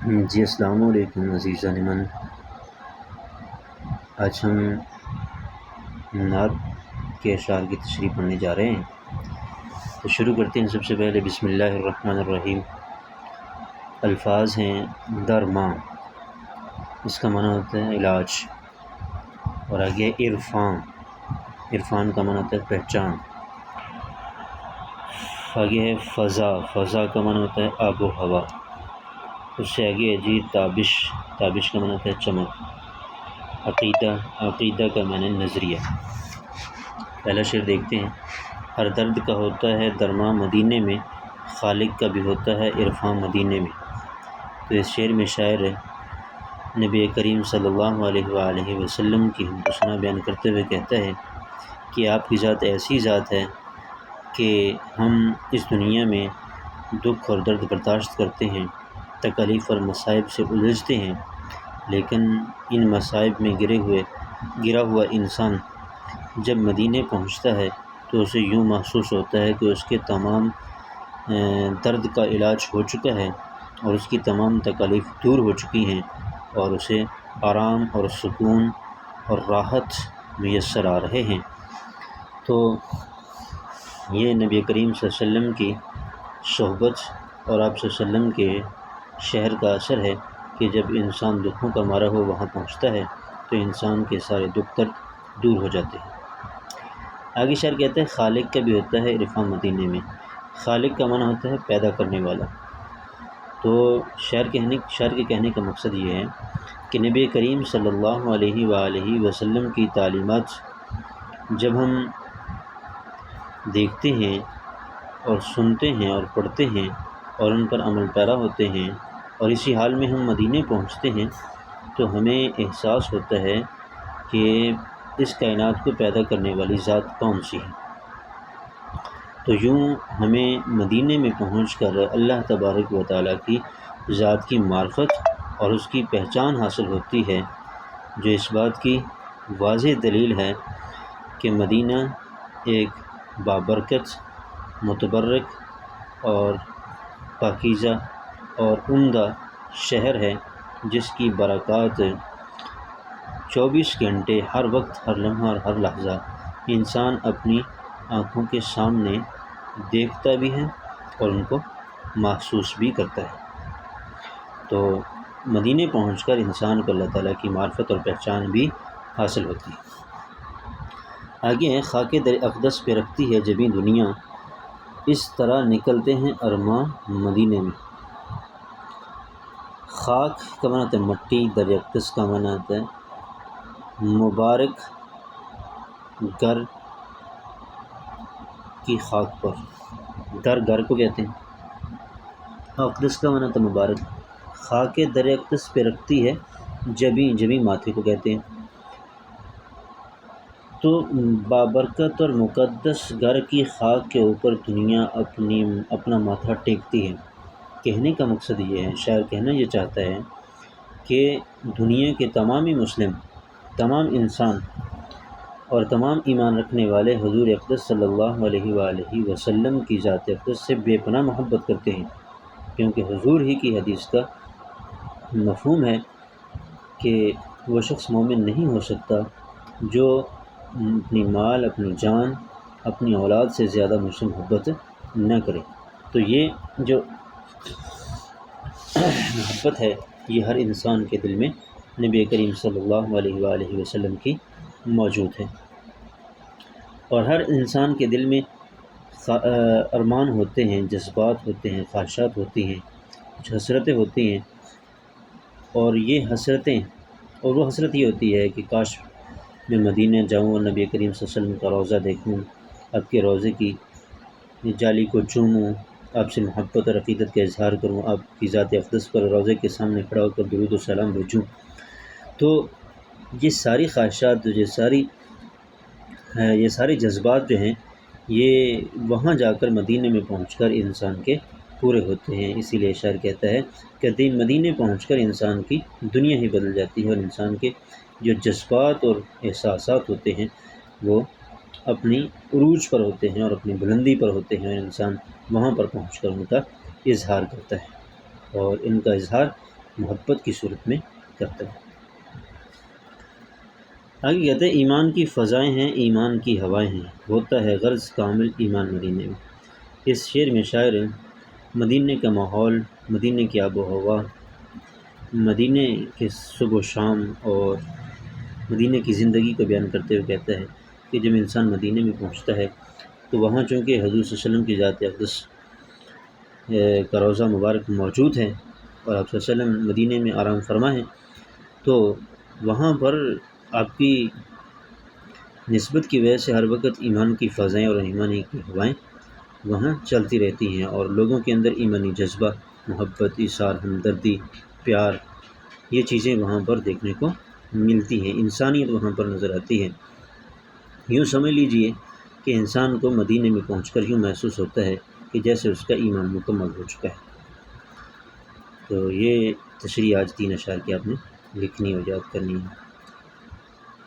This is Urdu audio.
جی السلام علیکم عزیزان من، آج ہم نعت کے اشعار کی تشریح پڑھنے جا رہے ہیں۔ تو شروع کرتے ہیں سب سے پہلے بسم اللہ الرحمن الرحیم۔ الفاظ ہیں درماں، اس کا معنی ہوتا ہے علاج، اور آگے عرفان، عرفان کا معنی ہوتا ہے پہچان۔ آگے ہے فضا، فضا کا معنی ہوتا ہے آب و ہوا۔ اس سے آگے ہے جی تابش، تابش کا معنی ہوتا ہے چمک۔ عقیدہ، عقیدہ کا معنی نظریہ۔ پہلا شعر دیکھتے ہیں۔ ہر درد کا ہوتا ہے درماں مدینے میں، خالق کا بھی ہوتا ہے عرفان مدینے میں۔ تو اس شعر میں شاعر نبی کریم صلی اللہ علیہ وآلہ وسلم کی حمد و ثنا بیان کرتے ہوئے کہتا ہے کہ آپ کی ذات ایسی ذات ہے کہ ہم اس دنیا میں دکھ اور درد برداشت کرتے ہیں، تکالیف اور مصائب سے الجھتے ہیں، لیکن ان مصائب میں گرا ہوا انسان جب مدینے پہنچتا ہے تو اسے یوں محسوس ہوتا ہے کہ اس کے تمام درد کا علاج ہو چکا ہے اور اس کی تمام تکالیف دور ہو چکی ہیں، اور اسے آرام اور سکون اور راحت میسر آ رہے ہیں۔ تو یہ نبی کریم صلی اللہ علیہ وسلم کی صحبت اور آپ صلی اللہ علیہ وسلم کے شہر کا اثر ہے کہ جب انسان دکھوں کا مارا ہو وہاں پہنچتا ہے تو انسان کے سارے دکھ درد دور ہو جاتے ہیں۔ آگے شعر کہتے ہیں خالق کا بھی ہوتا ہے عرفان مدینے میں۔ خالق کا معنی ہوتا ہے پیدا کرنے والا۔ تو شعر کے کہنے کا مقصد یہ ہے کہ نبی کریم صلی اللہ علیہ وآلہ وسلم کی تعلیمات جب ہم دیکھتے ہیں اور سنتے ہیں اور پڑھتے ہیں اور ان پر عمل پیرا ہوتے ہیں، اور اسی حال میں ہم مدینے پہنچتے ہیں تو ہمیں احساس ہوتا ہے کہ اس کائنات کو پیدا کرنے والی ذات کون سی ہے۔ تو یوں ہمیں مدینے میں پہنچ کر اللہ تبارک و تعالیٰ کی ذات کی معرفت اور اس کی پہچان حاصل ہوتی ہے، جو اس بات کی واضح دلیل ہے کہ مدینہ ایک بابرکت، متبرک اور پاکیزہ اور عمدہ شہر ہے، جس کی برکات 24 گھنٹے ہر وقت، ہر لمحہ اور ہر لحظہ انسان اپنی آنکھوں کے سامنے دیکھتا بھی ہے اور ان کو محسوس بھی کرتا ہے۔ تو مدینے پہنچ کر انسان کو اللہ تعالیٰ کی معرفت اور پہچان بھی حاصل ہوتی ہے۔ آگے ہے خاک در اقدس پہ رکھتی ہے جبیں دنیا، اس طرح نکلتے ہیں ارماں مدینے میں۔ خاک کا معنی ہوتا ہے مٹی، در اقدس کا معنی ہوتا ہے مبارک گر کی خاک پر، گر کو کہتے ہیں، اقدس کا معنی ہوتا ہے مبارک۔ خاک در اقدس پہ رکھتی ہے جبیں ماتھے کو کہتے ہیں۔ تو بابرکت اور مقدس گر کی خاک کے اوپر دنیا اپنا ماتھا ٹیکتی ہے۔ کہنے کا مقصد یہ ہے، شاعر کہنا یہ چاہتا ہے کہ دنیا کے تمامی مسلم، تمام انسان اور تمام ایمان رکھنے والے حضور اقدس صلی اللہ علیہ وآلہ وسلم کی ذات اقدس سے بے پناہ محبت کرتے ہیں، کیونکہ حضور ہی کی حدیث کا مفہوم ہے کہ وہ شخص مومن نہیں ہو سکتا جو اپنی مال، اپنی جان، اپنی اولاد سے زیادہ مجھ سے محبت نہ کرے۔ تو یہ جو محبت ہے یہ ہر انسان کے دل میں نبی کریم صلی اللہ علیہ وآلہ وسلم کی موجود ہے، اور ہر انسان کے دل میں ارمان ہوتے ہیں، جذبات ہوتے ہیں، خواہشات ہوتی ہیں، کچھ حسرتیں ہوتی ہیں، اور وہ حسرت یہ ہوتی ہے کہ کاش میں مدینہ جاؤں اور نبی کریم صلی اللہ علیہ وسلم کا روضہ دیکھوں، آپ کے روضے کی جالی کو چوموں، آپ سے محبت اور عقیدت کا اظہار کروں، آپ کی ذات اقدس پر روضے کے سامنے کھڑا ہو کر درود و سلام بھیجوں۔ تو یہ ساری خواہشات، یہ سارے جذبات جو ہیں یہ وہاں جا کر مدینے میں پہنچ کر انسان کے پورے ہوتے ہیں۔ اسی لیے شاعر کہتا ہے کہ مدینے پہنچ کر انسان کی دنیا ہی بدل جاتی ہے، اور انسان کے جو جذبات اور احساسات ہوتے ہیں وہ اپنی عروج پر ہوتے ہیں اور اپنی بلندی پر ہوتے ہیں، اور انسان وہاں پر پہنچ کر ان کا اظہار کرتا ہے، اور ان کا اظہار محبت کی صورت میں کرتا ہے۔ آگے کہتے ہیں ایمان کی فضائیں ہیں، ایمان کی ہوائیں ہیں، ہوتا ہے غرض کامل ایمان مدینے میں۔ اس شعر میں شاعر مدینے کا ماحول، مدینے کی آب و ہوا، مدینے کے صبح و شام اور مدینے کی زندگی کو بیان کرتے ہوئے کہتا ہے کہ جب انسان مدینے میں پہنچتا ہے تو وہاں چونکہ حضور صلی اللہ علیہ وسلم کی ذات اقدس کا روضہ مبارک موجود ہے اور آپ صلی اللہ علیہ وسلم مدینے میں آرام فرما ہے، تو وہاں پر آپ کی نسبت کی وجہ سے ہر وقت ایمان کی فضائیں اور ایمانی کی ہوائیں وہاں چلتی رہتی ہیں، اور لوگوں کے اندر ایمانی جذبہ، محبت، ایثار، ہمدردی، پیار، یہ چیزیں وہاں پر دیکھنے کو ملتی ہیں، انسانیت وہاں پر نظر آتی ہے۔ یوں سمجھ لیجئے کہ انسان کو مدینے میں پہنچ کر یوں محسوس ہوتا ہے کہ جیسے اس کا ایمان مکمل ہو چکا ہے۔ تو یہ تشریح آج 3 اشعار کی آپ نے لکھنی اور یاد کرنی ہے۔